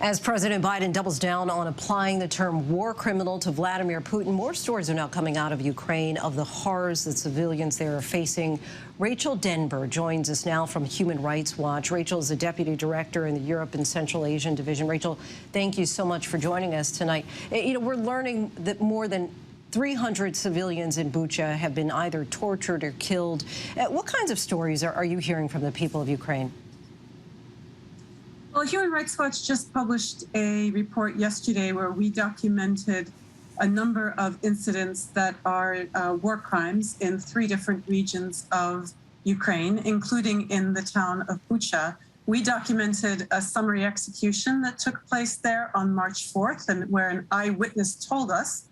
As President Biden doubles down on applying the term war criminal to Vladimir Putin, more stories are now coming out of Ukraine of the horrors that civilians there are facing. Rachel Denber joins us now from Human Rights Watch. Rachel is a deputy director in the Europe and Central Asian Division. Rachel, thank you so much for joining us tonight. You know, we're learning that more than 300 civilians in Bucha have been either tortured or killed. What kinds of stories are you hearing from the people of Ukraine? Well, Human Rights Watch just published a report yesterday where we documented a number of incidents that are war crimes in 3 different regions of Ukraine, including in the town of Bucha. We documented a summary execution that took place there on March 4th, and where an eyewitness told us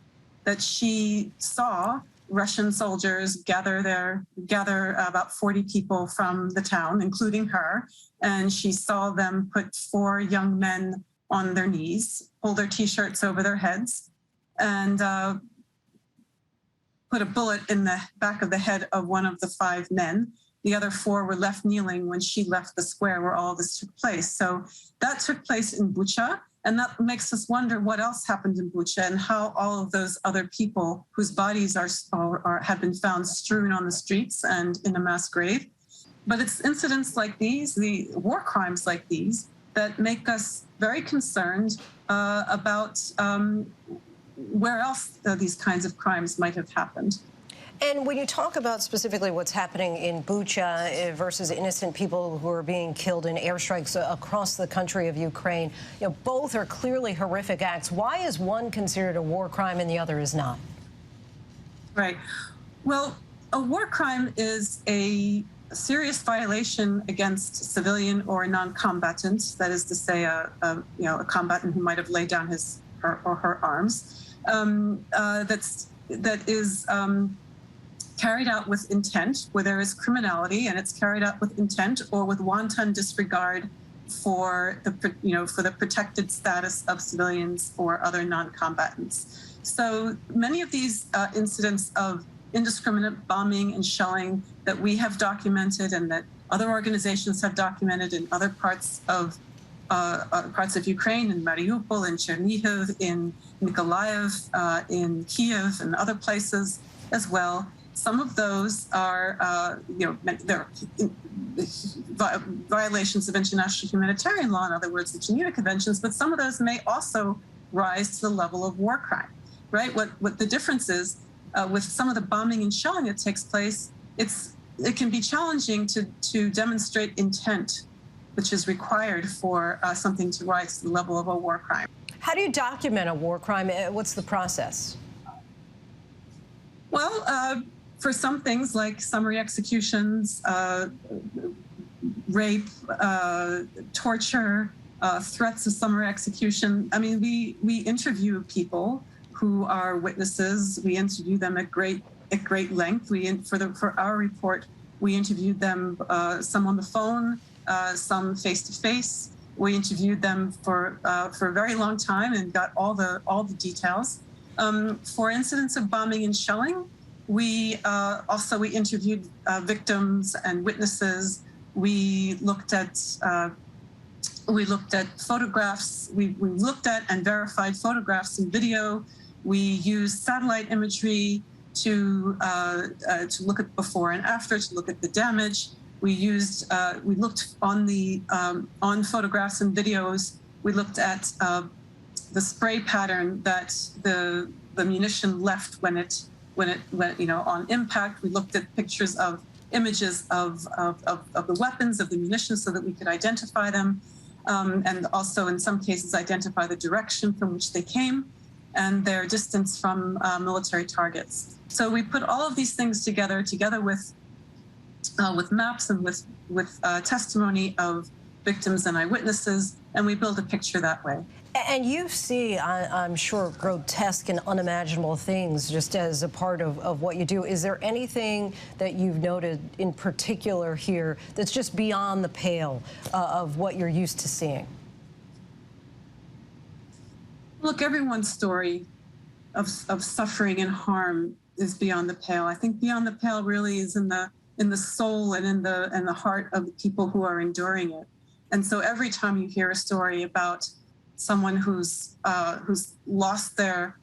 that she saw Russian soldiers gather about 40 people from the town, including her, and she saw them put 4 young men on their knees, pull their T-shirts over their heads, and put a bullet in the back of the head of one of the 5 men. The other 4 were left kneeling when she left the square where all this took place. So that took place in Bucha. And that makes us wonder what else happened in Bucha and how all of those other people whose bodies have been found strewn on the streets and in a mass grave. But it's incidents like these, the war crimes like these, that make us very concerned about where else these kinds of crimes might have happened. And when you talk about specifically what's happening in Bucha versus innocent people who are being killed in airstrikes across the country of Ukraine, you know, both are clearly horrific acts. Why is one considered a war crime and the other is not? Right. Well, a war crime is a serious violation against civilian or non-combatant, that is to say, a combatant who might have laid down his or her arms, that is carried out with intent, where there is criminality, and it's carried out with intent or with wanton disregard for the protected status of civilians or other non-combatants. So many of these incidents of indiscriminate bombing and shelling that we have documented and that other organizations have documented in other parts of Ukraine, in Mariupol, in Chernihiv, in Mykolaiv, in Kiev, and other places as well. Some of those are, they're violations of international humanitarian law, in other words, the Geneva Conventions, but some of those may also rise to the level of war crime, right? What the difference is with some of the bombing and shelling that takes place, it can be challenging to demonstrate intent, which is required for something to rise to the level of a war crime. How do you document a war crime? What's the process? Well, for some things like summary executions, rape, torture, threats of summary execution. I mean, we interview people who are witnesses. We interview them at great length. For our report, we interviewed them, some on the phone, some face to face. We interviewed them for a very long time and got all the details. For incidents of bombing and shelling, we interviewed victims and witnesses. We looked at photographs. We looked at and verified photographs and video. We used satellite imagery to look at before and after, to look at the damage. We looked on photographs and videos. We looked at the spray pattern that the munition left when it on impact. We looked at pictures of images of the weapons, of the munitions, so that we could identify them, and also in some cases identify the direction from which they came and their distance from military targets. So we put all of these things together with maps and with testimony of victims and eyewitnesses, and we build a picture that way. And you see, I'm sure, grotesque and unimaginable things just as a part of what you do. Is there anything that you've noted in particular here that's just beyond the pale of what you're used to seeing? Look, everyone's story of suffering and harm is beyond the pale. I think beyond the pale really is in the soul and in the heart of the people who are enduring it. And so every time you hear a story about someone who's lost their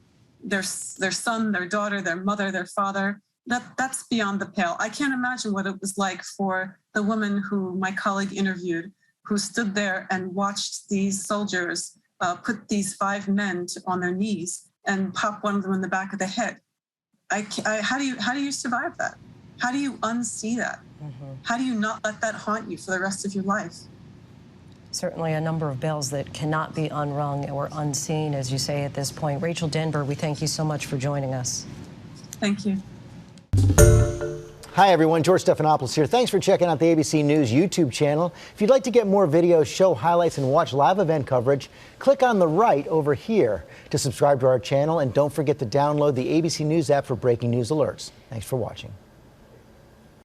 son, their daughter, their mother, their father. That's beyond the pale. I can't imagine what it was like for the woman who my colleague interviewed, who stood there and watched these soldiers put these 5 men on their knees and pop one of them in the back of the head. How do you survive that? How do you unsee that? How do you not let that haunt you for the rest of your life? Certainly a number of bells that cannot be unrung or unseen, as you say at this point. Rachel Denber, we thank you so much for joining us. Thank you. Hi, everyone. George Stephanopoulos here. Thanks for checking out the ABC News YouTube channel. If you'd like to get more videos, show highlights, and watch live event coverage, click on the right over here to subscribe to our channel. And don't forget to download the ABC News app for breaking news alerts. Thanks for watching.